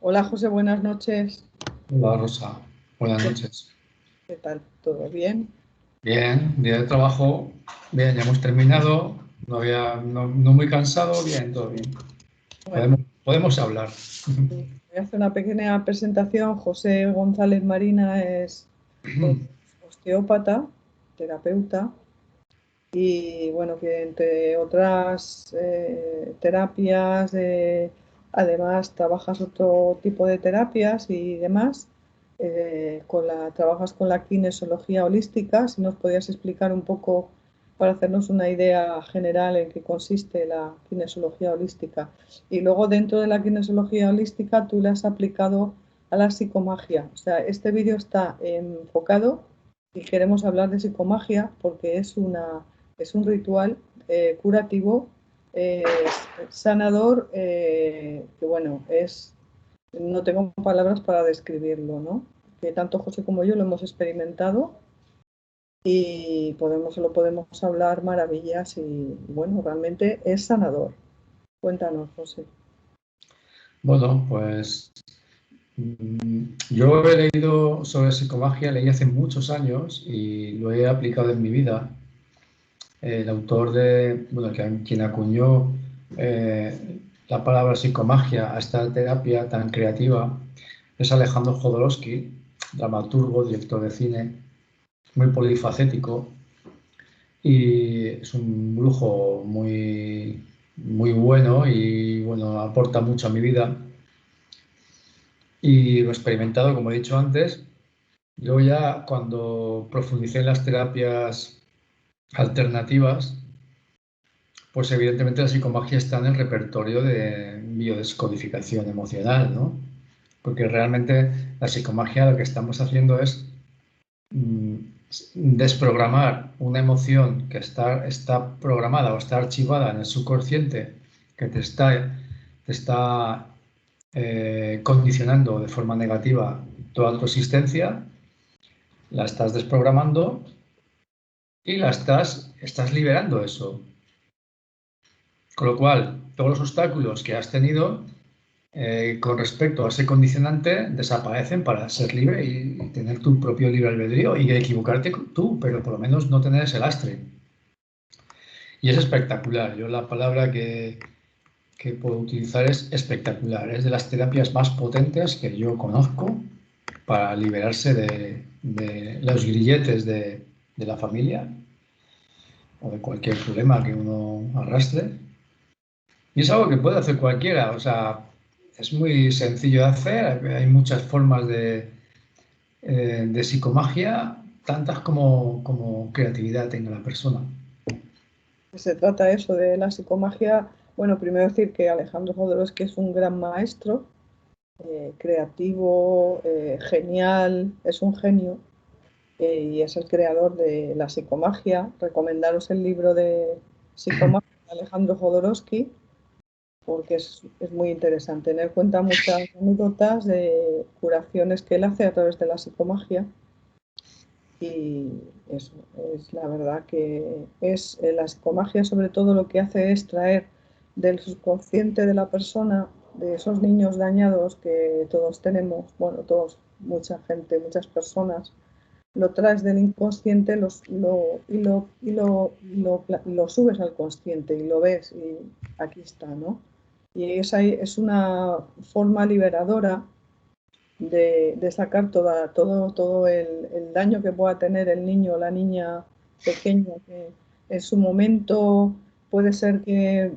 Hola José, buenas noches. Hola Rosa, buenas noches. ¿Qué tal? ¿Todo bien? Bien, día de trabajo, bien, ya hemos terminado, no muy cansado, bien, todo bien. Bueno, Podemos hablar. voy a hacer una pequeña presentación. José González Marina es osteópata, terapeuta y bueno, que entre otras terapias, además trabajas otro tipo de terapias y demás. Trabajas con la kinesiología holística. Si nos podías explicar un poco para hacernos una idea general en qué consiste la kinesiología holística. Y luego dentro de la kinesiología holística tú le has aplicado a la psicomagia. O sea, este vídeo está enfocado y queremos hablar de psicomagia porque es un ritual curativo, eh, sanador, que bueno, no tengo palabras para describirlo, ¿no? Que tanto José como yo lo hemos experimentado y lo podemos hablar maravillas y bueno, realmente es sanador. Cuéntanos, José. Bueno, pues yo he leído sobre psicomagia, leí hace muchos años y lo he aplicado en mi vida. El autor bueno, quien acuñó la palabra psicomagia a esta terapia tan creativa es Alejandro Jodorowsky, dramaturgo, director de cine, muy polifacético. Y es un brujo muy bueno y bueno, aporta mucho a mi vida. Y lo he experimentado, como he dicho antes. Yo ya cuando profundicé en las terapias alternativas, pues evidentemente la psicomagia está en el repertorio de biodescodificación emocional, ¿no? Porque realmente la psicomagia lo que estamos haciendo es mm, desprogramar una emoción que está programada o está archivada en el subconsciente, que te está condicionando de forma negativa toda tu existencia, la estás desprogramando y estás liberando eso. Con lo cual, todos los obstáculos que has tenido con respecto a ese condicionante desaparecen para ser libre y tener tu propio libre albedrío y equivocarte tú, pero por lo menos no tener ese lastre. Y es espectacular. Yo la palabra que puedo utilizar es espectacular. Es de las terapias más potentes que yo conozco para liberarse de los grilletes de la familia o de cualquier problema que uno arrastre. Y es algo que puede hacer cualquiera. O sea, es muy sencillo de hacer. Hay muchas formas de psicomagia, tantas como creatividad tenga la persona. Se trata eso de la psicomagia. Bueno, primero decir que Alejandro Jodorowsky es un gran maestro, creativo, genial, es un genio y es el creador de la psicomagia. Recomendaros el libro de Psicomagia de Alejandro Jodorowsky porque es muy interesante. Tener en cuenta muchas anécdotas de curaciones que él hace a través de la psicomagia y eso es la verdad que es la psicomagia sobre todo lo que hace es traer del subconsciente de la persona, de esos niños dañados que todos tenemos, bueno, todos, mucha gente, muchas personas, lo traes del inconsciente lo subes al consciente y lo ves y aquí está, ¿no? Y es una forma liberadora de sacar todo el daño que pueda tener el niño o la niña pequeña, que en su momento puede ser que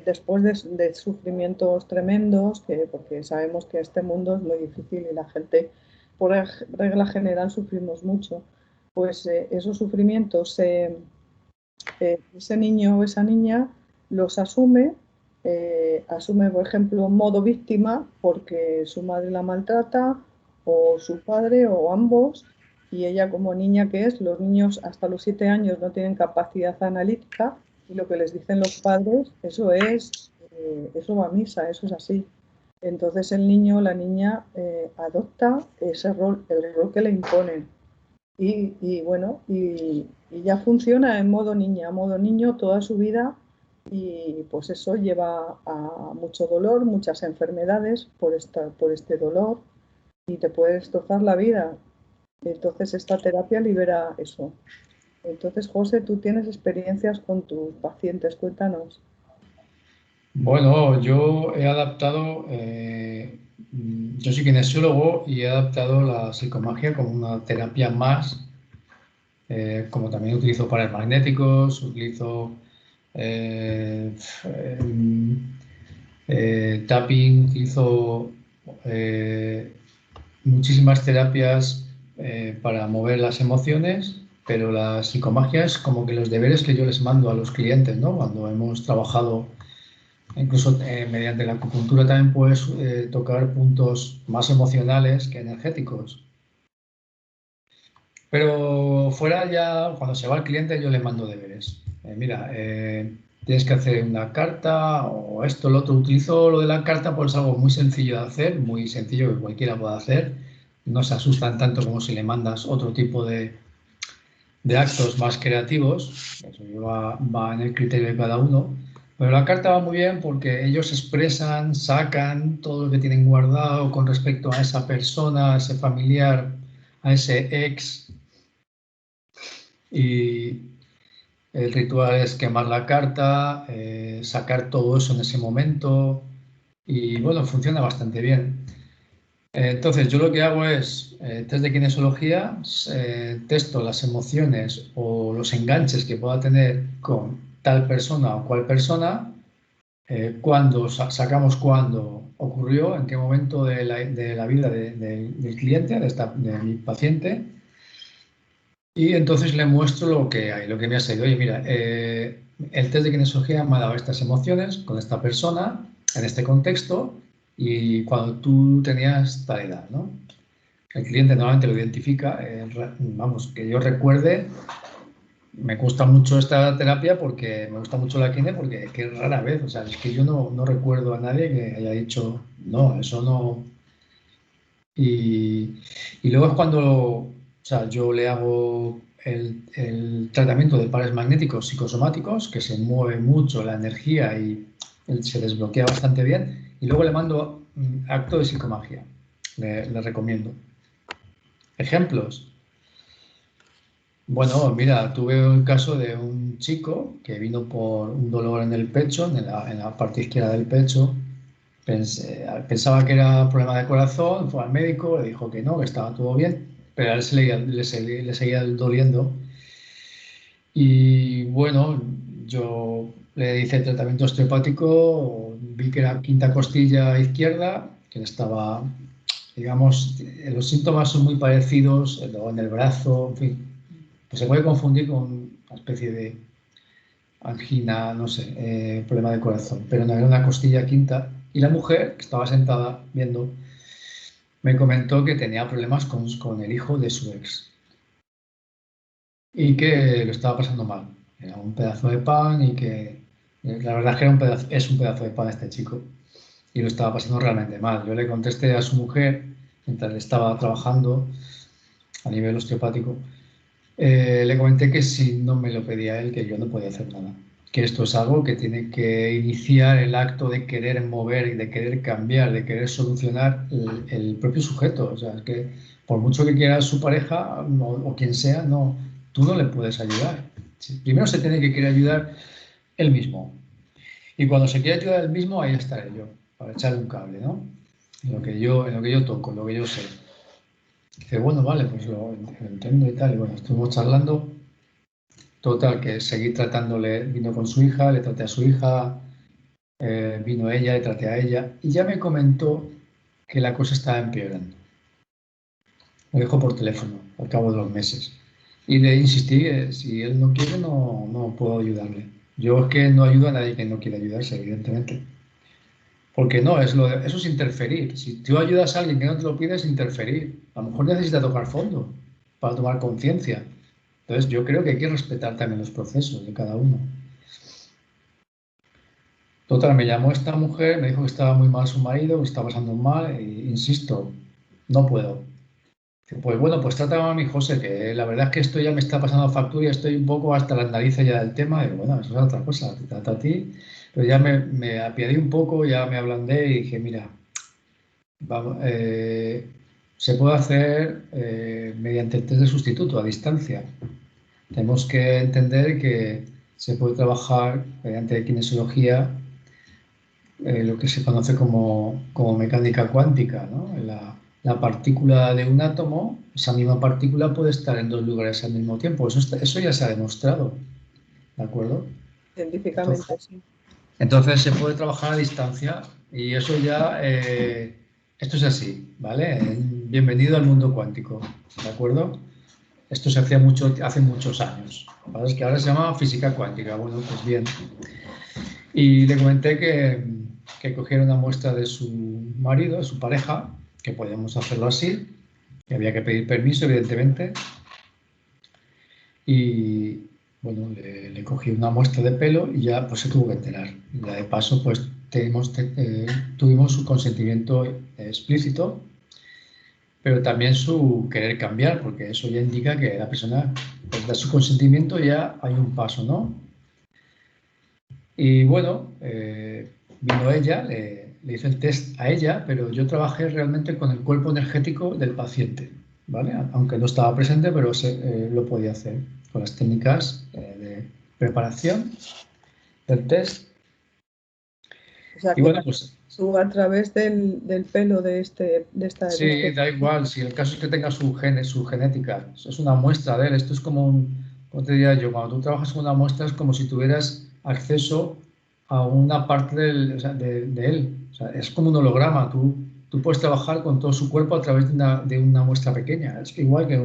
después de sufrimientos tremendos, porque sabemos que este mundo es muy difícil y la gente, por regla general, sufrimos mucho, pues esos sufrimientos ese niño o esa niña los asume, asume, por ejemplo, modo víctima porque su madre la maltrata o su padre o ambos, y ella como niña que es, los niños hasta los 7 años no tienen capacidad analítica y lo que les dicen los padres, eso va a misa, eso es así. Entonces el niño o la niña adopta ese rol, el rol que le imponen. Y bueno, y ya funciona en modo niña, modo niño toda su vida y pues eso lleva a mucho dolor, muchas enfermedades por este dolor y te puede destrozar la vida. Entonces esta terapia libera eso. Entonces, José, tú tienes experiencias con tus pacientes, cuéntanos. Bueno, yo he adaptado, yo soy kinesiólogo y he adaptado la psicomagia como una terapia más, como también utilizo pares magnéticos, utilizo eh, em, tapping, utilizo eh, muchísimas terapias para mover las emociones, pero la psicomagia es como que los deberes que yo les mando a los clientes, ¿no? Cuando hemos trabajado, incluso mediante la acupuntura también puedes tocar puntos más emocionales que energéticos. Pero fuera ya, cuando se va el cliente, yo le mando deberes. Mira, tienes que hacer una carta o esto, lo otro. Utilizo lo de la carta porque es algo muy sencillo de hacer, muy sencillo que cualquiera pueda hacer. No se asustan tanto como si le mandas otro tipo de actos más creativos. Eso va en el criterio de cada uno. Pero la carta va muy bien porque ellos expresan, sacan todo lo que tienen guardado con respecto a esa persona, a ese familiar, a ese ex. Y el ritual es quemar la carta, sacar todo eso en ese momento y bueno, funciona bastante bien. Entonces yo lo que hago es test de kinesiología, testo las emociones o los enganches que pueda tener con tal persona o cual persona, sacamos cuándo ocurrió, en qué momento de la vida del cliente, de mi paciente. Y entonces le muestro lo que hay, lo que me ha salido. Oye, mira, el test de kinesiología me ha dado estas emociones con esta persona, en este contexto, y cuando tú tenías tal edad, ¿no? El cliente normalmente lo identifica, vamos, que yo recuerde, me gusta mucho esta terapia porque me gusta mucho la kine porque qué rara vez, o sea, es que yo no recuerdo a nadie que haya dicho, no, eso no. Y luego es cuando, o sea, yo le hago el tratamiento de pares magnéticos psicosomáticos, que se mueve mucho la energía y se desbloquea bastante bien. Y luego le mando acto de psicomagia. Le recomiendo. Ejemplos. Bueno, mira, tuve el caso de un chico que vino por un dolor en el pecho, en la parte izquierda del pecho. Pensaba que era problema de corazón, fue al médico, le dijo que no, que estaba todo bien, pero a él le seguía doliendo. Y bueno, yo le hice el tratamiento osteopático, vi que era quinta costilla izquierda, que estaba, digamos, los síntomas son muy parecidos, en el brazo, en fin, pues se puede confundir con una especie de angina, no sé, problema de corazón, pero no era una costilla quinta. Y la mujer, que estaba sentada viendo, me comentó que tenía problemas con el hijo de su ex y que lo estaba pasando mal. Era un pedazo de pan y que la verdad es que es un pedazo de pan este chico y lo estaba pasando realmente mal. Yo le contesté a su mujer, mientras le estaba trabajando a nivel osteopático, le comenté que si no me lo pedía él, que yo no podía hacer nada. Que esto es algo que tiene que iniciar el acto de querer mover y de querer cambiar, de querer solucionar el propio sujeto. O sea, es que por mucho que quiera su pareja o quien sea, no, tú no le puedes ayudar. Primero se tiene que querer ayudar él mismo. Y cuando se quiere ayudar él mismo, ahí estaré yo, para echarle un cable, ¿no? En lo que yo toco, en lo que yo sé. Dice, bueno, vale, pues lo entiendo y tal. Y bueno, estuvimos charlando. Total, que seguí tratándole, vino con su hija, le traté a su hija, vino ella, le traté a ella, y ya me comentó que la cosa estaba empeorando. Me dijo por teléfono, al cabo de los meses. Y le insistí, si él no quiere, no puedo ayudarle. Yo es que no ayudo a nadie que no quiere ayudarse, evidentemente. Porque no, eso es interferir. Si tú ayudas a alguien que no te lo pide, es interferir. A lo mejor necesita tocar fondo para tomar conciencia. Entonces, yo creo que hay que respetar también los procesos de cada uno. Total, me llamó esta mujer, me dijo que estaba muy mal su marido, que estaba pasando mal, e insisto, no puedo. Pues bueno, pues trata a mi José, que la verdad es que esto ya me está pasando factura y estoy un poco hasta las narices ya del tema. Y bueno, eso es otra cosa, te trata a ti. Pero ya me apiadé un poco, ya me ablandé y dije, mira, vamos, se puede hacer mediante el test de sustituto a distancia. Tenemos que entender que se puede trabajar mediante kinesiología, lo que se conoce como mecánica cuántica, ¿no? La partícula de un átomo, esa misma partícula puede estar en dos lugares al mismo tiempo. Eso ya se ha demostrado, ¿de acuerdo? Científicamente, Entonces, sí. entonces se puede trabajar a distancia y eso ya, esto es así, ¿vale? Bienvenido al mundo cuántico, ¿de acuerdo? Esto se hacía hace muchos años. ¿Vale? Es que ahora se llama física cuántica. Bueno, pues bien. Y le comenté que cogiera una muestra de su marido, de su pareja, que podíamos hacerlo así, que había que pedir permiso, evidentemente. Y bueno, le cogí una muestra de pelo y ya pues se tuvo que enterar. Y ya de paso, pues tuvimos su consentimiento explícito, pero también su querer cambiar, porque eso ya indica que la persona pues, da su consentimiento y ya hay un paso, ¿no? Y bueno, vino ella, le hice el test a ella, pero yo trabajé realmente con el cuerpo energético del paciente, ¿vale? Aunque no estaba presente, pero lo podía hacer con las técnicas de preparación del test. O sea Y que bueno, pues tú a través del pelo de sí, este da igual, si el caso es que tenga su genética, es una muestra de él, esto es como ¿cómo te diría yo? Cuando tú trabajas con una muestra es como si tuvieras acceso a una parte o sea, de él, o sea, es como un holograma, tú puedes trabajar con todo su cuerpo a través de una muestra pequeña, es que igual que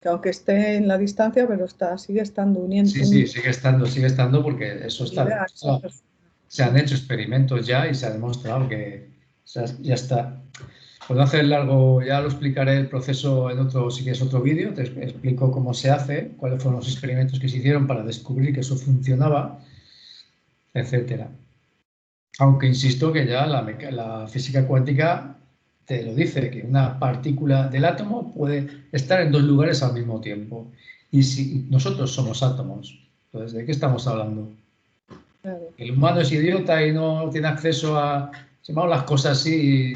que aunque esté en la distancia, pero sigue estando Sí, sí, sigue estando porque eso está unida a esa demostrado. persona. Se han hecho experimentos ya y se ha demostrado que o sea, ya está. Por no hacer largo, ya lo explicaré el proceso en otro, si quieres otro vídeo, te explico cómo se hace, cuáles fueron los experimentos que se hicieron para descubrir que eso funcionaba, etcétera. Aunque insisto que ya la física cuántica te lo dice, que una partícula del átomo puede estar en dos lugares al mismo tiempo. Y si nosotros somos átomos, entonces, ¿de qué estamos hablando? Claro. El humano es idiota y no tiene acceso a, se llaman las cosas así.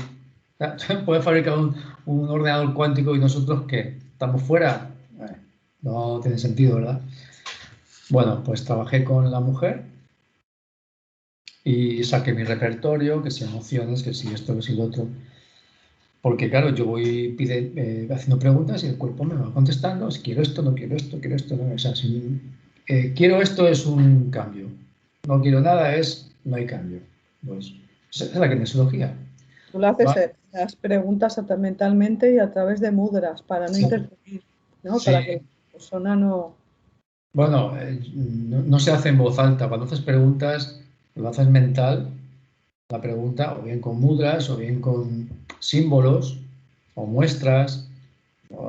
Puede fabricar un ordenador cuántico y nosotros que estamos fuera. No tiene sentido, ¿verdad? Bueno, pues trabajé con la mujer y saqué mi repertorio, que si emociones, que si esto, que si lo otro. Porque claro, yo voy haciendo preguntas y el cuerpo me va contestando, si quiero esto, no quiero esto, quiero esto, no. O sea, si quiero esto es un cambio, no quiero nada es no hay cambio. Pues esa es la kinesiología. Tú le haces ¿Va? las preguntas mentalmente y a través de mudras para no Sí, interferir, ¿no? Para que la sí. persona no. Bueno, no se hace en voz alta. Cuando haces preguntas, lo haces mental, la pregunta, o bien con mudras, o bien con símbolos, o muestras.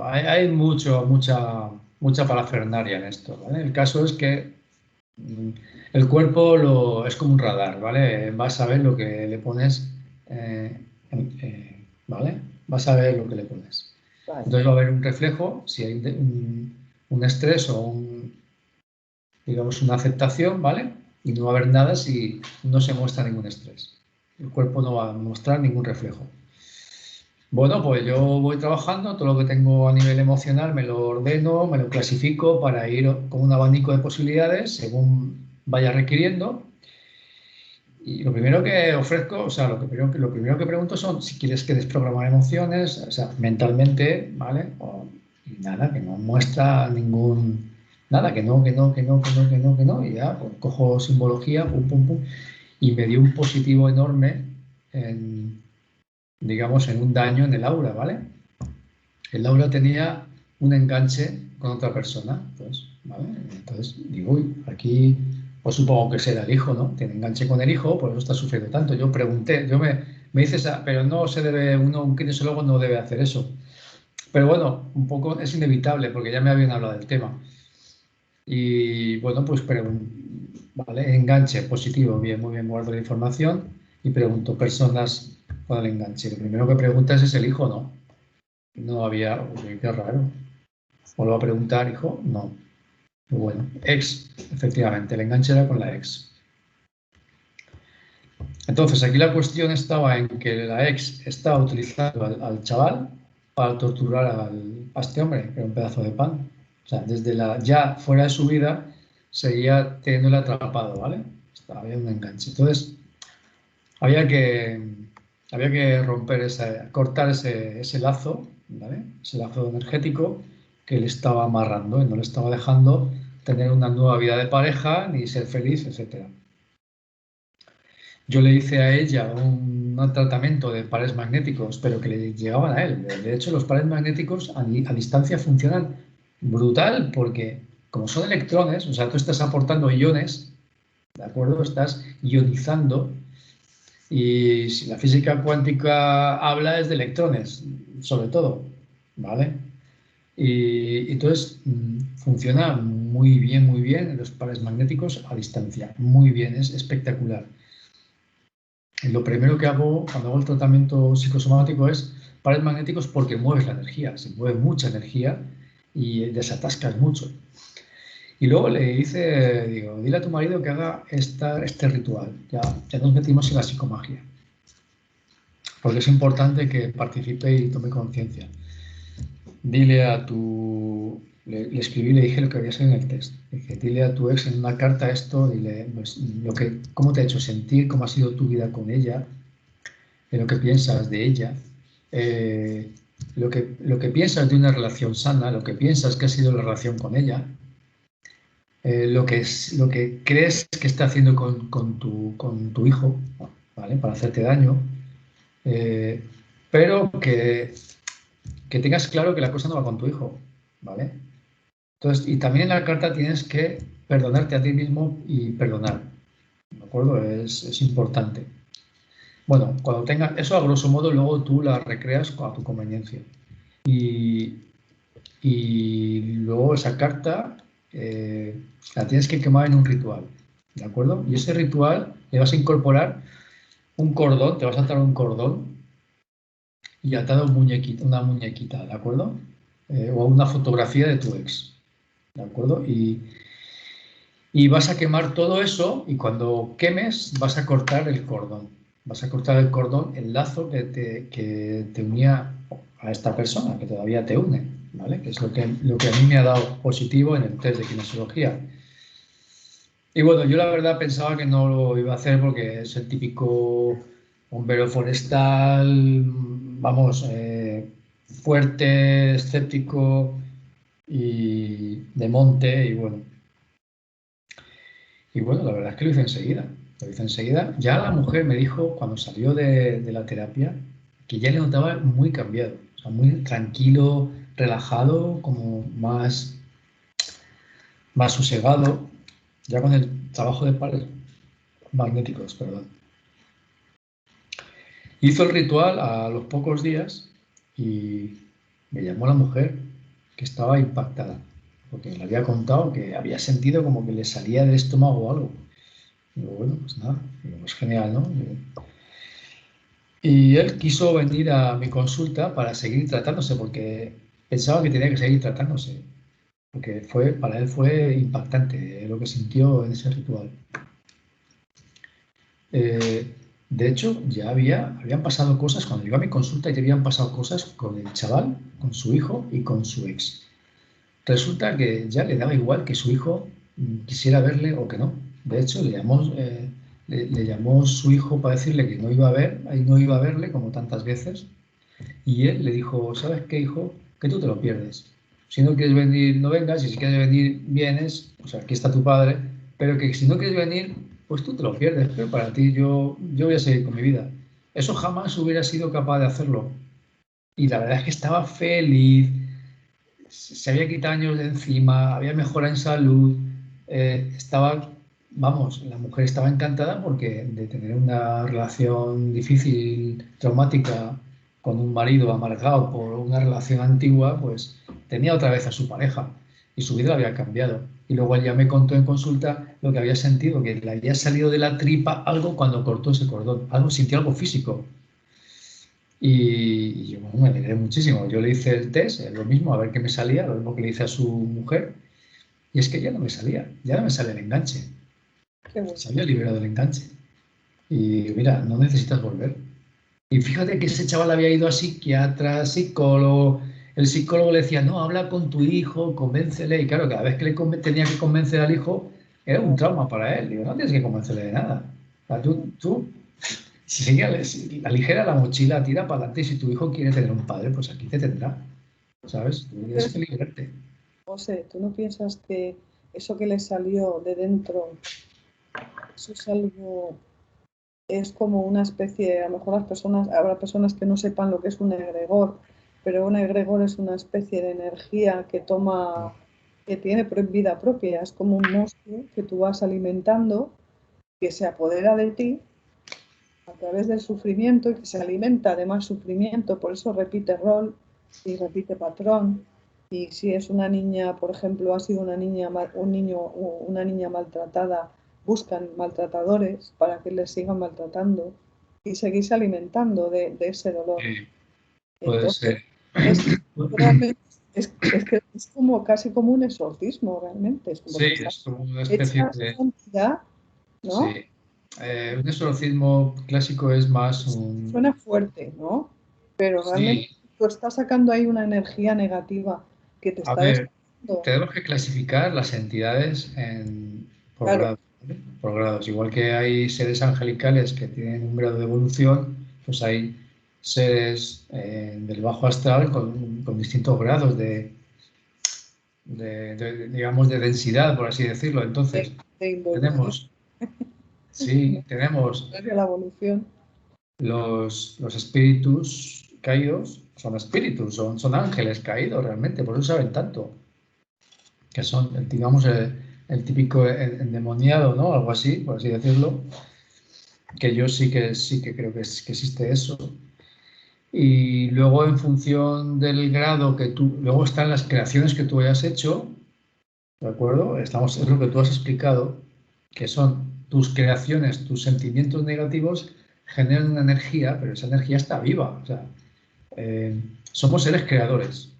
Hay mucha parafernalia en esto, ¿vale? El caso es que mm, el cuerpo es como un radar, ¿vale? Vas a ver lo que le pones, eh, ¿vale? Vas a ver lo que le pones. Vale. Entonces va a haber un reflejo, si hay un estrés o digamos, una aceptación, ¿vale? Y no va a haber nada si no se muestra ningún estrés. El cuerpo no va a mostrar ningún reflejo. Bueno, pues yo voy trabajando, todo lo que tengo a nivel emocional me lo ordeno, me lo clasifico para ir con un abanico de posibilidades según vaya requiriendo. Y lo primero que ofrezco, o sea, lo primero que pregunto son si quieres que desprogramar emociones, o sea, mentalmente, ¿vale? Y nada, que no muestra nada, que no, que no, que no, que no, que no, que no, y ya, pues, cojo simbología, pum, pum, pum, y me dio un positivo enorme en, digamos, en un daño en el aura, ¿vale? El aura tenía un enganche con otra persona, pues, ¿vale? Entonces digo, uy, aquí, pues supongo que será el hijo, ¿no? Tiene enganche con el hijo, por eso está sufriendo tanto. Yo pregunté, me dices, pero no se debe, un kinesiólogo no debe hacer eso. Pero bueno, un poco es inevitable, porque ya me habían hablado del tema. Y bueno, pues vale, enganche positivo, bien, muy bien, guardo la información y pregunto, personas con el enganche. Lo primero que preguntas es el hijo, ¿no? No había, uy, qué raro. Vuelvo a preguntar, hijo, no. Bueno, ex, efectivamente, el enganche era con la ex. Entonces, aquí la cuestión estaba en que la ex estaba utilizando al chaval para torturar a este hombre, que era un pedazo de pan. O sea, desde ya fuera de su vida, seguía teniéndole atrapado, ¿vale? Había un enganche. Entonces, había que, había que cortar ese lazo, ¿vale? Ese lazo energético que le estaba amarrando y no le estaba dejando tener una nueva vida de pareja, ni ser feliz, etcétera. Yo le hice a ella un tratamiento de pares magnéticos, pero que le llegaban a él. De hecho, los pares magnéticos a distancia funcionan brutal porque como son electrones, o sea, tú estás aportando iones, ¿de acuerdo? Estás ionizando y si la física cuántica habla es de electrones, sobre todo, ¿vale? Y entonces funciona muy bien los pares magnéticos a distancia, muy bien, es espectacular. Lo primero que hago cuando hago el tratamiento psicosomático es pares magnéticos porque mueves la energía, se mueve mucha energía y desatascas mucho. Y luego le dice, digo, dile a tu marido que haga este ritual. Ya nos metimos en la psicomagia. Porque es importante que participe y tome conciencia. Dile a tu... Le escribí, le dije lo que había sido en el test. Dije, dile a tu ex en una carta esto, dile pues, cómo te ha hecho sentir, cómo ha sido tu vida con ella, lo que piensas de ella, lo que piensas de una relación sana, lo que piensas que ha sido la relación con ella, lo que crees que está haciendo con tu hijo, ¿vale? Para hacerte daño, pero que tengas claro que la cosa no va con tu hijo, ¿vale? Entonces, y también en la carta tienes que perdonarte a ti mismo y perdonar, ¿de acuerdo? Es importante. Bueno, cuando tengas eso, a grosso modo, luego tú la recreas a tu conveniencia. Y, y luego esa carta la tienes que quemar en un ritual, ¿de acuerdo? Y ese ritual le vas a incorporar un cordón, te vas a atar un cordón y atado una muñequita, ¿de acuerdo? O una fotografía de tu ex, ¿de acuerdo? Y vas a quemar todo eso y cuando quemes vas a cortar el cordón. Vas a cortar el cordón, el lazo que te unía a esta persona, que todavía te une, ¿vale? Que es lo que a mí me ha dado positivo en el test de kinesiología. Y bueno, yo la verdad pensaba que no lo iba a hacer porque es el típico bombero forestal, vamos, fuerte, escéptico y de monte y bueno. Y bueno, la verdad es que lo hice enseguida. Lo hice enseguida. Ya la mujer me dijo, cuando salió de la terapia, que ya le notaba muy cambiado. O sea, muy tranquilo, relajado, como más sosegado, ya con el trabajo de pares magnéticos, perdón. Hizo el ritual a los pocos días y me llamó la mujer que estaba impactada, porque le había contado que había sentido como que le salía del estómago algo. Digo, bueno, pues nada, digo, pues genial, ¿no? Y él quiso venir a mi consulta para seguir tratándose, porque pensaba que tenía que seguir tratándose, porque para él fue impactante lo que sintió en ese ritual. De hecho, ya habían pasado cosas, cuando llegó a mi consulta ya habían pasado cosas con el chaval, con su hijo y con su ex. Resulta que ya le daba igual que su hijo quisiera verle o que no. De hecho, le llamó su hijo para decirle que no iba a verle como tantas veces. Y él le dijo, ¿sabes qué, hijo? Que tú te lo pierdes. Si no quieres venir, no vengas. Y si quieres venir, vienes. O sea, aquí está tu padre. Pero que si no quieres venir, pues tú te lo pierdes. Pero para ti yo voy a seguir con mi vida. Eso jamás hubiera sido capaz de hacerlo. Y la verdad es que estaba feliz, se había quitado años de encima, había mejora en salud, vamos, la mujer estaba encantada porque de tener una relación difícil, traumática, con un marido amargado por una relación antigua, pues tenía otra vez a su pareja y su vida había cambiado. Y luego ella me contó en consulta lo que había sentido, que le había salido de la tripa algo cuando cortó ese cordón, sintió algo físico. Y Y yo bueno, me alegré muchísimo. Yo le hice el test, lo mismo, a ver qué me salía, lo mismo que le hice a su mujer, y es que ya no me salía, ya no me sale el enganche. Qué bueno. Se había liberado el enganche. Y mira, no necesitas volver. Y fíjate que ese chaval había ido a psiquiatra, psicólogo. El psicólogo le decía, no, habla con tu hijo, convéncele. Y claro, cada vez que tenía que convencer al hijo, era un trauma para él. Digo, no tienes que convencerle de nada. O sea, tú si aligera la mochila, tira para adelante. Y si tu hijo quiere tener un padre, pues aquí te tendrá. ¿Sabes? Tú tienes que liberarte. José, ¿tú no piensas que eso que le salió de dentro, eso es algo, es como una especie, a lo mejor habrá personas que no sepan lo que es un egregor, pero un egregor es una especie de energía que toma, que tiene vida propia, es como un monstruo que tú vas alimentando, que se apodera de ti a través del sufrimiento y que se alimenta de más sufrimiento, por eso repite rol y repite patrón. Y si es una niña, por ejemplo, ha sido una niña, un niño, una niña maltratada, buscan maltratadores para que les sigan maltratando y seguirse alimentando de ese dolor. Puede Entonces, ser. es, realmente, es que es como casi como un exorcismo, realmente. Es como Sí, que está es como una especie hecha de... esa entidad, Sí. ¿no? Un exorcismo clásico es más Suena fuerte, ¿no? Pero realmente Sí, tú estás sacando ahí una energía negativa que te a está ver, destruyendo. tenemos que clasificar las entidades por Claro, grados, ¿vale? Por grados. Igual que hay seres angelicales que tienen un grado de evolución, pues hay seres del bajo astral con distintos grados digamos, de densidad, por así decirlo. de, Entonces, de involución, tenemos, sí, tenemos hacia la evolución. los espíritus caídos, son espíritus, son ángeles caídos realmente, por eso saben tanto. Que son, digamos, el típico endemoniado, ¿no? Algo así, por así decirlo, que yo sí que creo que existe eso. Y luego, en función del grado que tú, luego están las creaciones que tú hayas hecho, ¿de acuerdo? Es lo que tú has explicado, que son tus creaciones, tus sentimientos negativos generan una energía, pero esa energía está viva. O sea, somos seres creadores,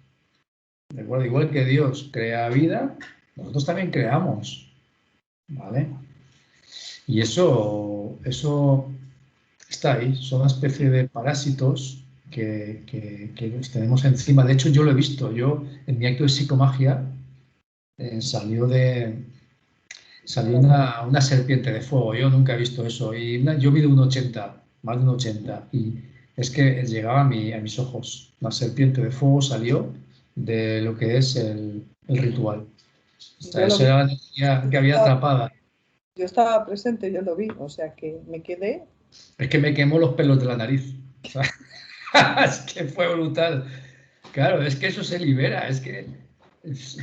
¿de acuerdo? Igual que Dios crea vida, nosotros también creamos, ¿vale? Y eso está ahí, son una especie de parásitos que los tenemos encima. De hecho, yo lo he visto. Yo, en mi acto de psicomagia, eh, salió, de, salió una serpiente de fuego. Yo nunca he visto eso. Yo mido 1,80, más de 1,80. Y es que llegaba a mis ojos. La serpiente de fuego salió de lo que es el ritual. O sea, Yo lo eso vi, era la energía que había atrapada. yo estaba presente, yo lo vi, o sea que me quedé. Es que me quemó los pelos de la nariz. O sea, es que fue brutal. Claro, es que eso se libera. Es que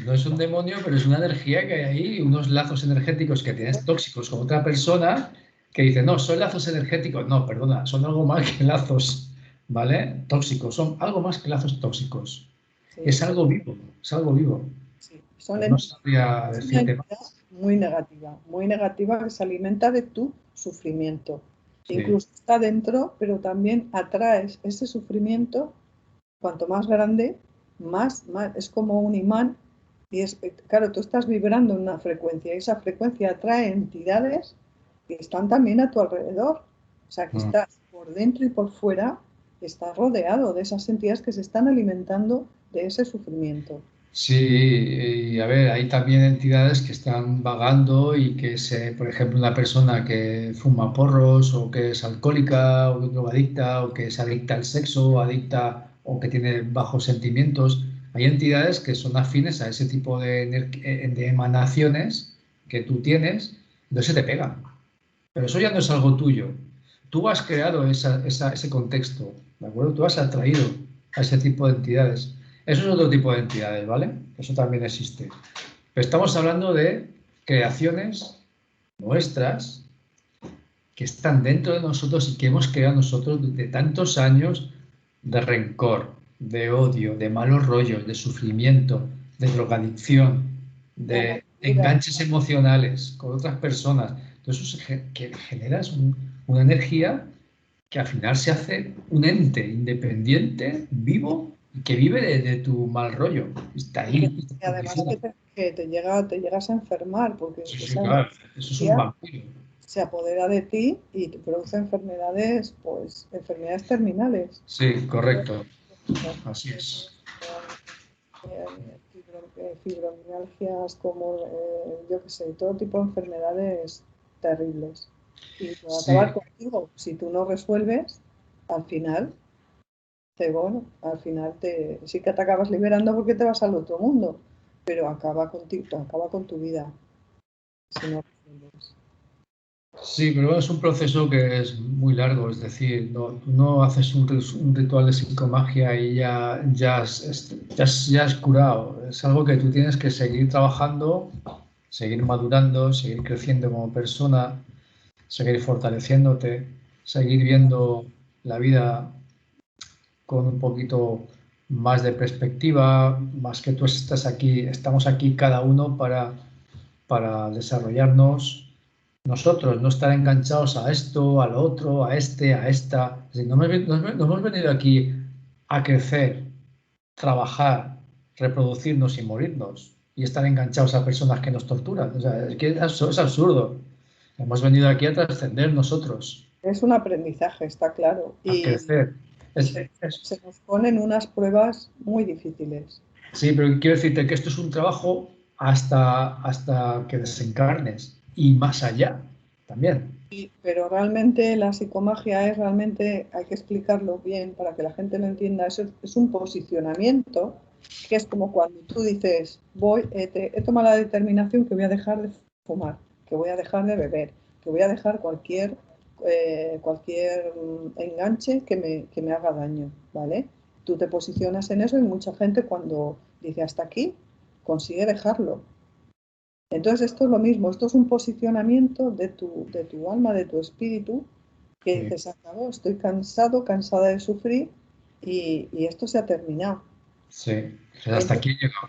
no es un demonio, pero es una energía que hay ahí, unos lazos energéticos que tienes tóxicos con otra persona que dice, no, son lazos energéticos. No, perdona, son algo más que lazos, ¿vale? Tóxicos, son algo más que lazos tóxicos. Sí, Es algo vivo, es algo vivo. sí. Pero no sabría Es una decirte entidad más. muy negativa que se alimenta de tu sufrimiento. Sí. Incluso está dentro, pero también atraes ese sufrimiento. Cuanto más grande, más es como un imán. Y es, claro, tú estás vibrando en una frecuencia y esa frecuencia atrae entidades que están también a tu alrededor. O sea, que Mm. estás por dentro y por fuera, estás rodeado de esas entidades que se están alimentando de ese sufrimiento. Sí, y a ver, hay también entidades que están vagando y que por ejemplo, una persona que fuma porros o que es alcohólica o que es drogadicta o que es adicta al sexo o adicta o que tiene bajos sentimientos, hay entidades que son afines a ese tipo de emanaciones que tú tienes, entonces se te pegan. Pero eso ya no es algo tuyo. Tú has creado ese contexto, ¿de acuerdo? Tú has atraído a ese tipo de entidades. Eso es otro tipo de entidades, ¿vale? Eso también existe. Pero estamos hablando de creaciones nuestras que están dentro de nosotros y que hemos creado nosotros de tantos años de rencor, de odio, de malos rollos, de sufrimiento, de drogadicción, De de amargura. enganches emocionales con otras personas. Entonces eso que generas una energía que al final se hace un ente independiente, vivo, y que vive de tu mal rollo. Está Y, que, ahí y te y además condiciona. que te llegas a enfermar, porque Sí, sí, esa claro. Eso es un energía vampiro. se apodera de ti y te produce enfermedades, pues enfermedades terminales. Sí, correcto. Las Así es. fibromialgias, como yo qué sé, todo tipo de enfermedades terribles. Y puede acabar Sí, contigo. Si tú no resuelves, al final, bueno, al final sí que te acabas liberando porque te vas al otro mundo, pero acaba contigo, acaba con tu vida si no resuelves. sí, pero es un proceso que es muy largo, es decir, no haces un ritual de psicomagia y ya has curado. Es algo que tú tienes que seguir trabajando, seguir madurando, seguir creciendo como persona, seguir fortaleciéndote, seguir viendo la vida con un poquito más de perspectiva, más que tú estás aquí, estamos aquí cada uno para desarrollarnos nosotros, no estar enganchados a esto, a lo otro, a este, a esta. Es decir, no hemos venido aquí a crecer, trabajar, reproducirnos y morirnos y estar enganchados a personas que nos torturan. O sea, es que es absurdo. Hemos venido aquí a trascender nosotros, Es un aprendizaje, está claro, a crecer. y Es, es- se nos ponen unas pruebas muy difíciles. sí, pero quiero decirte que esto es un trabajo hasta que desencarnes y más allá también. Pero realmente la psicomagia es realmente, hay que explicarlo bien para que la gente lo entienda, es un posicionamiento que es como cuando tú dices, he tomado la determinación que voy a dejar de fumar, que voy a dejar de beber, que voy a dejar cualquier enganche que me haga daño, ¿vale? Tú te posicionas en eso y mucha gente cuando dice hasta aquí consigue dejarlo. Entonces esto es lo mismo, esto es un posicionamiento de tu alma, de tu espíritu, que Sí, dices, acabó, estoy cansado, cansada de sufrir y esto se ha terminado. sí. Pues hasta Entonces, aquí he llegado.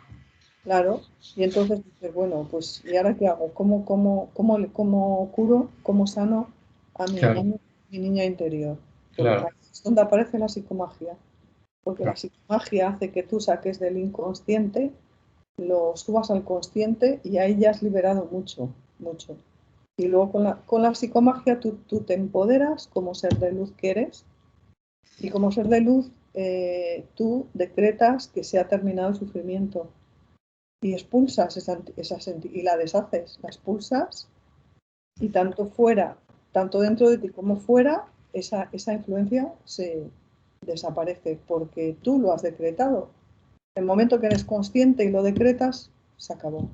claro, y entonces dices, bueno, pues ¿y ahora qué hago? ¿Cómo curo, cómo sano a mi Claro, niño, mi niña interior? Pues claro, ahí es donde aparece la psicomagia, porque la claro. psicomagia hace que tú saques del inconsciente, lo subas al consciente y ahí ya has liberado mucho, mucho. Y luego con la psicomagia tú te empoderas como ser de luz que eres y como ser de luz tú decretas que se ha terminado el sufrimiento y expulsas y la deshaces, la expulsas y tanto fuera, tanto dentro de ti como fuera, esa influencia se desaparece porque tú lo has decretado. El momento que eres consciente y lo decretas, se acabó.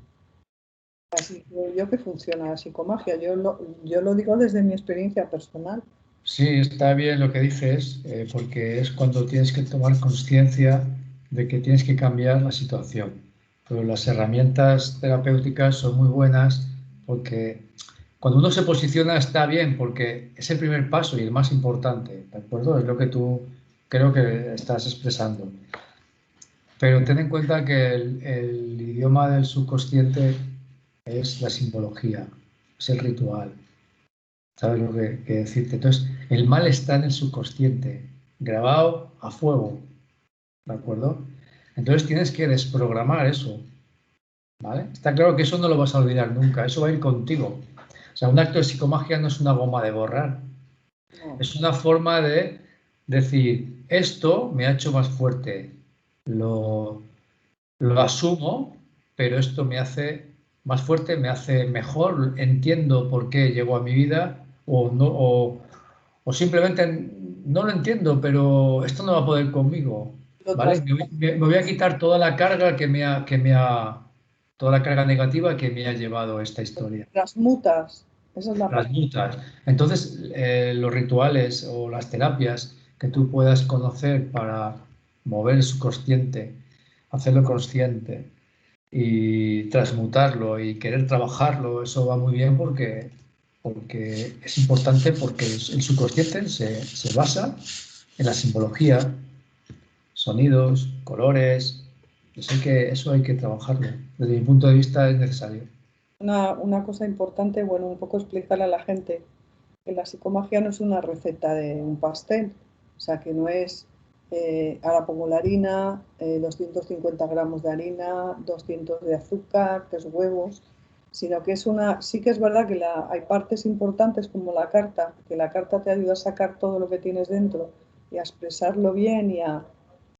Así creo yo que funciona la psicomagia. Yo lo digo desde mi experiencia personal. Sí, está bien lo que dices, porque es cuando tienes que tomar conciencia de que tienes que cambiar la situación. Pero las herramientas terapéuticas son muy buenas porque cuando uno se posiciona está bien, porque es el primer paso y el más importante, ¿de acuerdo? Es lo que tú creo que estás expresando. Pero ten en cuenta que el idioma del subconsciente es la simbología, es el ritual. ¿Sabes lo que decirte? Entonces, el mal está en el subconsciente, grabado a fuego, ¿de acuerdo? Entonces tienes que desprogramar eso, ¿vale? Está claro que eso no lo vas a olvidar nunca, eso va a ir contigo. O sea, un acto de psicomagia no es una goma de borrar, No, es una forma de decir, esto me ha hecho más fuerte, lo, lo asumo, pero esto me hace más fuerte, me hace mejor, entiendo por qué llegó a mi vida o no, o simplemente no lo entiendo, pero esto no va a poder conmigo, lo ¿vale? Me voy a quitar toda la carga toda la carga negativa que me ha llevado esta historia. transmutas. Esa es la Las palabra. mutas. Entonces, los rituales o las terapias que tú puedas conocer para mover el subconsciente, hacerlo consciente y transmutarlo y querer trabajarlo, eso va muy bien porque es importante porque el subconsciente se basa en la simbología, sonidos, colores. Así que eso hay que trabajarlo. Desde mi punto de vista es necesario. Una cosa importante, bueno, un poco explicarle a la gente. que la psicomagia no es una receta de un pastel, o sea, que no es, ahora pongo la harina, 250 gramos de harina, 200 de azúcar, 3 huevos, sino que es una, sí que es verdad que hay partes importantes como la carta, que la carta te ayuda a sacar todo lo que tienes dentro y a expresarlo bien y a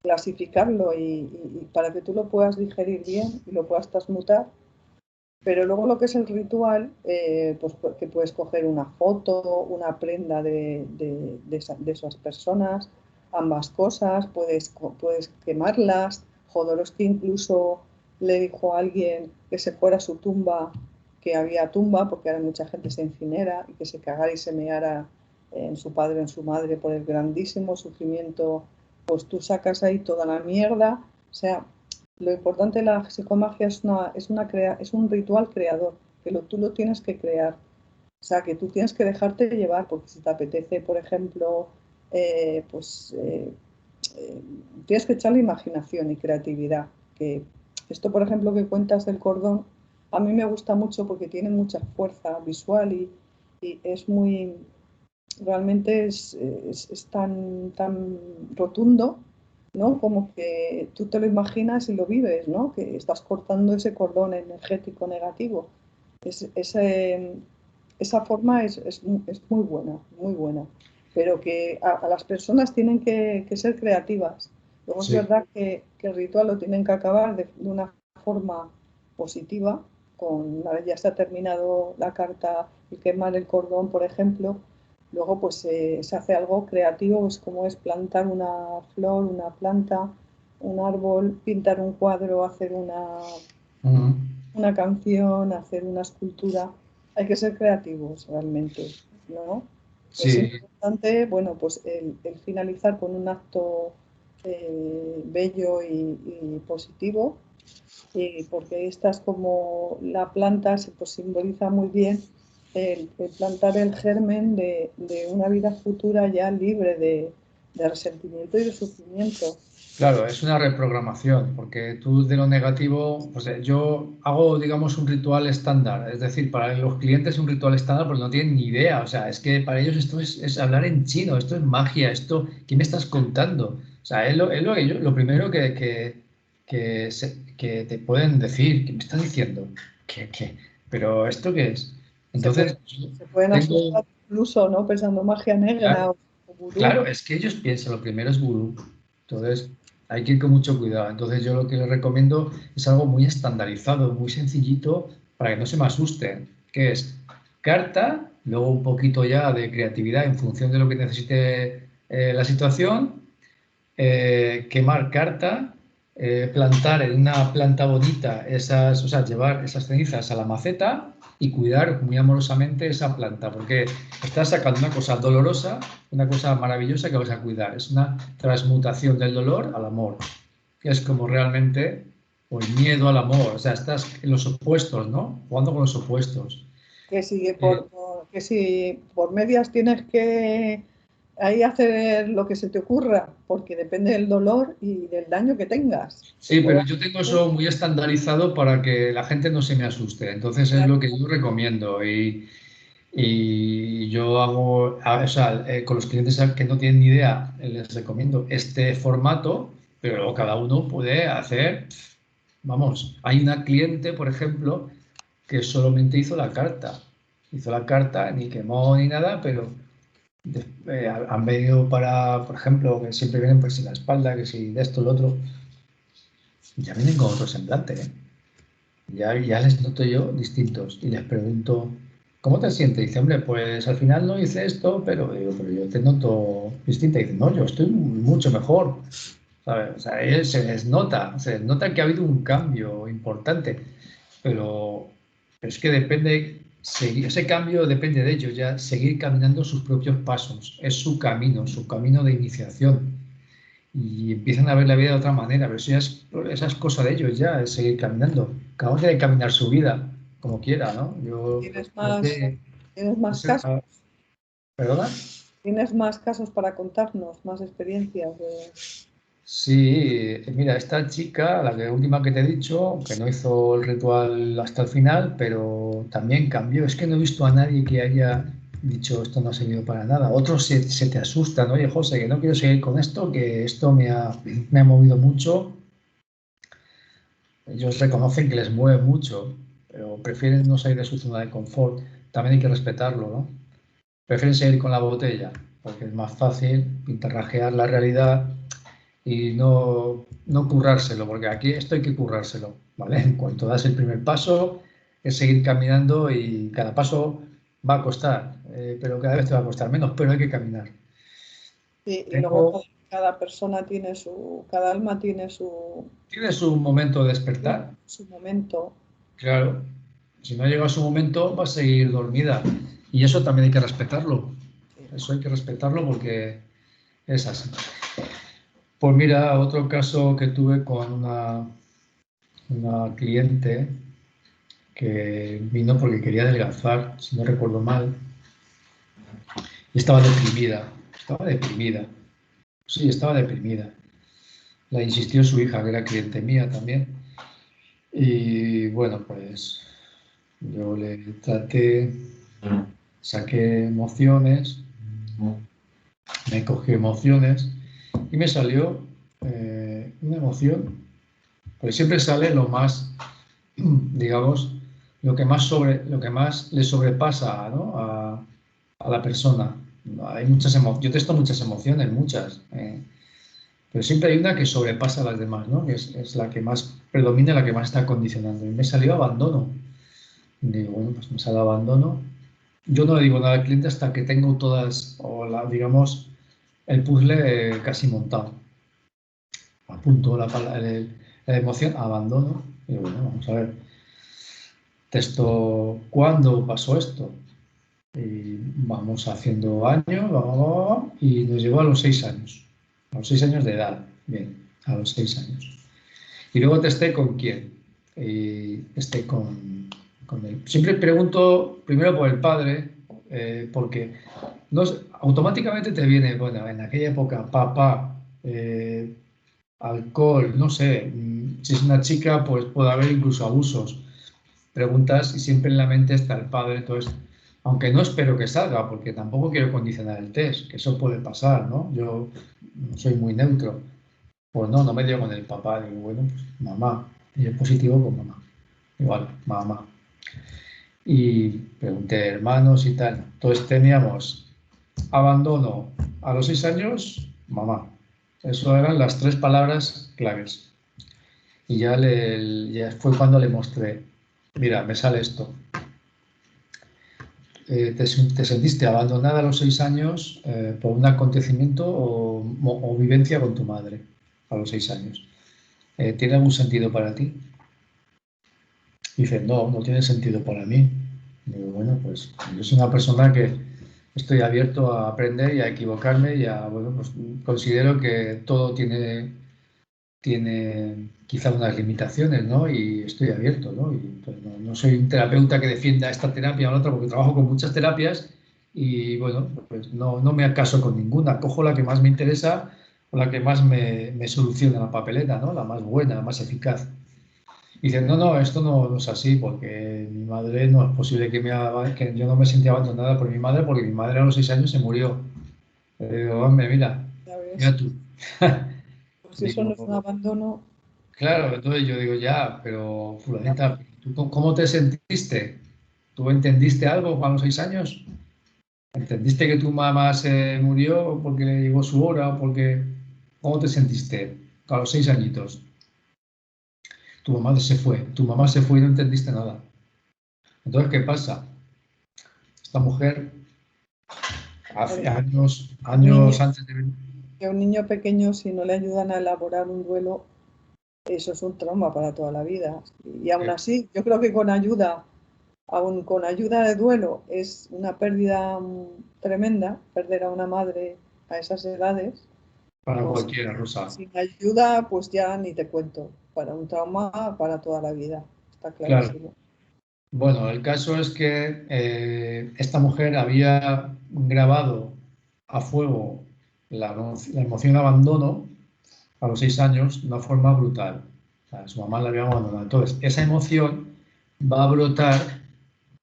clasificarlo y para que tú lo puedas digerir bien y lo puedas transmutar. Pero luego lo que es el ritual, pues que puedes coger una foto, una prenda de esas personas, ambas cosas, puedes quemarlas. Jodorowsky incluso le dijo a alguien que se fuera a su tumba, que había tumba, porque ahora mucha gente se incinera, y que se cagara y se meara en su padre o en su madre por el grandísimo sufrimiento, pues tú sacas ahí toda la mierda. O sea, lo importante de la psicomagia es un ritual creador, que tú lo tienes que crear. O sea, que tú tienes que dejarte llevar, porque si te apetece, por ejemplo, eh, pues eh, eh, tienes que echarle imaginación y creatividad. Que esto, por ejemplo, que cuentas del cordón, a mí me gusta mucho porque tiene mucha fuerza visual y es muy, realmente es tan rotundo, ¿no? Como que tú te lo imaginas y lo vives, ¿no? Que estás cortando ese cordón energético negativo. Esa forma es muy buena, muy buena. Pero que a las personas tienen que ser creativas. Luego es Sí. verdad que el ritual lo tienen que acabar de una forma positiva, una vez ya está terminado la carta y quemar el cordón, por ejemplo. Luego pues se hace algo creativo, pues como es plantar una flor, una planta, un árbol, pintar un cuadro, hacer Ujú. una canción, hacer una escultura. Hay que ser creativos realmente, ¿no? Es Sí, importante, bueno, pues el finalizar con un acto bello y positivo, porque ahí estás como la planta, pues simboliza muy bien el plantar el germen de una vida futura ya libre de resentimiento y de sufrimiento. claro, es una reprogramación, porque tú de lo negativo, pues yo hago, digamos, un ritual estándar, es decir, para los clientes es un ritual estándar porque no tienen ni idea, o sea, es que para ellos esto es hablar en chino, esto es magia, esto, ¿qué me estás contando? O sea, lo primero que te pueden decir, ¿qué me estás diciendo? ¿Qué? ¿Pero esto qué es? Se puede, Entonces, yo se pueden tengo, asustar incluso, ¿no? Pensando magia negra claro, o vudú. claro, es que ellos piensan, lo primero es vudú. Entonces, hay que ir con mucho cuidado. Entonces, yo lo que les recomiendo es algo muy estandarizado, muy sencillito, para que no se me asusten, que es carta, luego un poquito ya de creatividad en función de lo que necesite la situación, quemar carta, plantar en una planta bonita esas, o sea, llevar esas cenizas a la maceta y cuidar muy amorosamente esa planta, porque estás sacando una cosa dolorosa, una cosa maravillosa que vas a cuidar. Es una transmutación del dolor al amor, que es como realmente, o el miedo al amor, o sea, estás en los opuestos, ¿no? Jugando con los opuestos. Eh, Que si por medias tienes que ahí hacer lo que se te ocurra, porque depende del dolor y del daño que tengas. Sí, O pero yo tengo sea, eso muy estandarizado para que la gente no se me asuste. Entonces es lo que yo recomiendo. Y yo hago, o sea, con los clientes que no tienen ni idea, les recomiendo este formato, pero luego cada uno puede hacer, vamos, hay una cliente, por ejemplo, que solamente hizo la carta. Hizo la carta, ni quemó ni nada, pero han venido para, por ejemplo, que siempre vienen pues en la espalda, que si de esto, lo otro, ya vienen con otro semblante, ¿eh? Ya les noto yo distintos y les pregunto, ¿cómo te sientes? Dice, hombre, pues al final no hice esto, pero digo, pero yo te noto distinta. Y dice, no, yo estoy mucho mejor, ¿sabes? O sea, se les nota que ha habido un cambio importante, pero es que depende, ese cambio depende de ellos, ya seguir caminando sus propios pasos, es su camino de iniciación y empiezan a ver la vida de otra manera, pero esa es cosa de ellos ya, es seguir caminando. Cada uno tiene que caminar su vida como quiera, ¿no? Yo tienes no más, sé, tienes no más sé, casos, ¿perdona? tienes más casos para contarnos, más experiencias Sí, mira, esta chica, la última que te he dicho, que no hizo el ritual hasta el final, pero también cambió. Es que no he visto a nadie que haya dicho, esto no ha servido para nada. Otros se te asustan, oye, José, que no quiero seguir con esto, que esto me ha movido mucho. Ellos reconocen que les mueve mucho, pero prefieren no salir de su zona de confort. También hay que respetarlo, ¿no? Prefieren seguir con la botella, porque es más fácil pintarrajear la realidad y no currárselo, porque aquí esto hay que currárselo, ¿vale? En cuanto das el primer paso, es seguir caminando y cada paso va a costar, pero cada vez te va a costar menos, pero hay que caminar. Sí, y luego Tengo, cada persona tiene cada alma tiene ¿Tienes un momento de despertar? su momento. Claro, si no llega su momento va a seguir dormida y eso también hay que respetarlo. Sí. Eso hay que respetarlo porque es así. Pues mira, otro caso que tuve con una cliente que vino porque quería adelgazar, si no recuerdo mal, y estaba deprimida. Estaba deprimida. Sí, estaba deprimida. La insistió su hija, que era cliente mía también. Y bueno, pues yo le traté, saqué emociones, me cogí emociones y me salió una emoción, pues siempre sale lo más, digamos, lo que más le sobrepasa, ¿no? a la persona. Hay muchas emociones, yo testo muchas emociones, muchas, pero siempre hay una que sobrepasa a las demás, ¿no? Que es la que más predomina, la que más está condicionando. Y me salió abandono. Digo, bueno, pues me sale abandono. Yo no le digo nada al cliente hasta que tengo todas, digamos, el puzzle casi montado. Apunto la emoción, abandono. Y digo, bueno, vamos a ver. Texto, ¿cuándo pasó esto? Y vamos haciendo años, y nos llevó a los 6 años. A los 6 años de edad. Bien, a los 6 años. Y luego testé con quién. Y esté con él. Siempre pregunto primero por el padre, porque no, automáticamente te viene, bueno, en aquella época, papá, alcohol, no sé, si es una chica, pues puede haber incluso abusos. Preguntas y siempre en la mente está el padre, entonces, aunque no espero que salga, porque tampoco quiero condicionar el test, que eso puede pasar, ¿no? Yo soy muy neutro. Pues no, no me dio con el papá, digo, bueno, pues mamá, y es positivo con mamá, igual, mamá. Y pregunté hermanos y tal, entonces teníamos abandono a los 6 años, mamá. Eso eran las tres palabras claves. Y ya fue cuando le mostré, mira, me sale esto. Te sentiste abandonada a los 6 años por un acontecimiento o vivencia con tu madre a los 6 años. ¿Tiene algún sentido para ti? Dice, no, no tiene sentido para mí. Digo, bueno, pues yo soy una persona que estoy abierto a aprender y a equivocarme y bueno, pues considero que todo tiene quizá unas limitaciones, ¿no? Y estoy abierto, ¿no? Y pues no soy un terapeuta que defienda esta terapia o la otra, porque trabajo con muchas terapias y bueno, pues no me acaso con ninguna. Cojo la que más me interesa o la que más me soluciona la papeleta, ¿no? La más buena, la más eficaz. Y dicen, no, esto no es así, porque mi madre no es posible que yo no me sentía abandonada por mi madre, porque mi madre a los 6 años se murió. Digo, hombre, Ya ves, mira tú. pues eso no es un Digo, abandono. claro, entonces yo digo, ya, pero fulanita, ¿tú cómo te sentiste? ¿Tú entendiste algo a los 6 años? ¿Entendiste que tu mamá se murió porque le llegó su hora o porque... ¿Cómo te sentiste a los 6 añitos? Tu mamá se fue y no entendiste nada. Entonces, ¿qué pasa? Esta mujer hace años, Un niño, años antes de... que a un niño pequeño, si no le ayudan a elaborar un duelo, eso es un trauma para toda la vida. Y aún así, yo creo que con ayuda, aún con ayuda de duelo, es una pérdida tremenda, perder a una madre a esas edades. Para Pues cualquiera, Rosa. sin ayuda, pues ya ni te cuento. Para un trauma, para toda la vida. Está Claro. clarísimo. Bueno, el caso es que esta mujer había grabado a fuego la emoción de abandono a los 6 años de una forma brutal. O sea, su mamá la había abandonado. Entonces, esa emoción va a brotar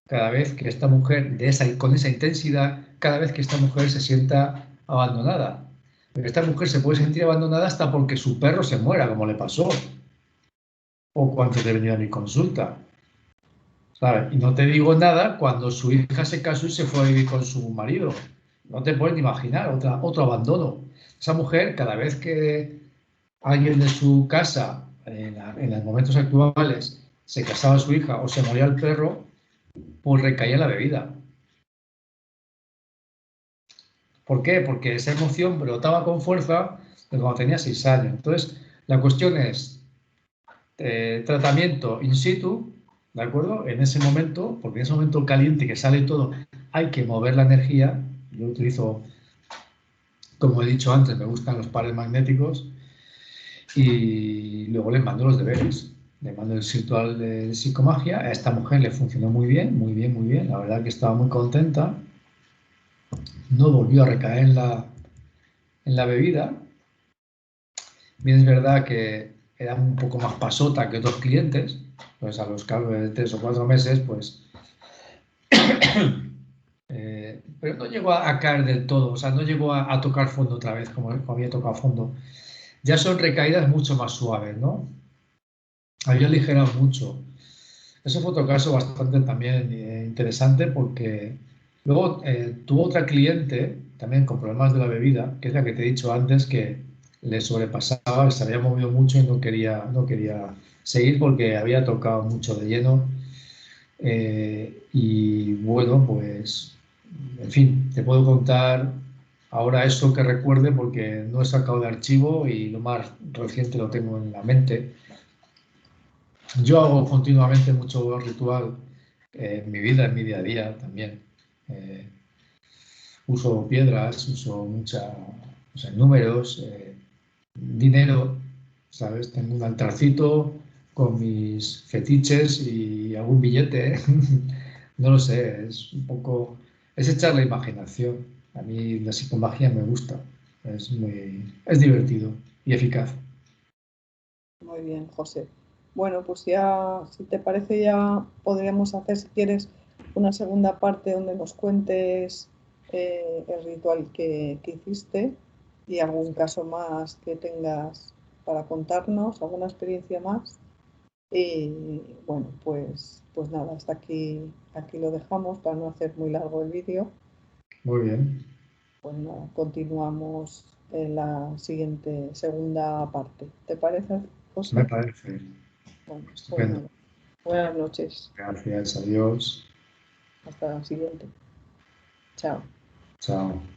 cada vez que esta mujer, con esa intensidad, cada vez que esta mujer se sienta abandonada. Pero esta mujer se puede sentir abandonada hasta porque su perro se muera, como le pasó, o cuando te venía a mi consulta. ¿Sabes? Y no te digo nada cuando su hija se casó y se fue a vivir con su marido. No te puedes ni imaginar otro abandono. Esa mujer, cada vez que alguien de su casa, en los momentos actuales, se casaba su hija o se moría el perro, pues recaía en la bebida. ¿Por qué? Porque esa emoción brotaba con fuerza de cuando tenía 6 años. Entonces, la cuestión es tratamiento in situ, ¿de acuerdo? En ese momento, porque en ese momento caliente que sale todo, hay que mover la energía. Yo utilizo, como he dicho antes, me gustan los pares magnéticos y luego le mando los deberes. Le mando el ritual de psicomagia. A esta mujer le funcionó muy bien, muy bien, muy bien. La verdad que estaba muy contenta. No volvió a recaer en la bebida. Bien, es verdad que era un poco más pasota que otros clientes, pues a los cabo de 3 o 4 meses, pues, pero no llegó a caer del todo, o sea, no llegó a tocar fondo otra vez, como había tocado fondo. Ya son recaídas mucho más suaves, ¿no? Había aligerado mucho. Eso fue otro caso bastante también interesante porque luego tuvo otra cliente también con problemas de la bebida, que es la que te he dicho antes, que le sobrepasaba, se había movido mucho y no quería seguir porque había tocado mucho de lleno. Y bueno, pues, en fin, te puedo contar ahora eso que recuerde porque no he sacado de archivo y lo más reciente lo tengo en la mente. Yo hago continuamente mucho ritual en mi vida, en mi día a día también. Eh, Uso piedras, uso o sea, números, dinero, ¿sabes? Tengo un altarcito con mis fetiches y algún billete. No lo sé, es un poco, es echar la imaginación. A mí la psicomagia me gusta, es divertido y eficaz. Muy bien, José. Bueno, pues ya, si te parece, ya podríamos hacer, si quieres, una segunda parte donde nos cuentes el ritual que hiciste y algún caso más que tengas para contarnos, alguna experiencia más. Y bueno, pues nada, hasta aquí lo dejamos para no hacer muy largo el vídeo. Muy bien, Pues nada, continuamos en la siguiente, segunda parte. ¿Te parece, me José? parece Bueno, pues estupendo. nada. Buenas noches. Gracias, adiós, Hasta la siguiente. Chao. chao.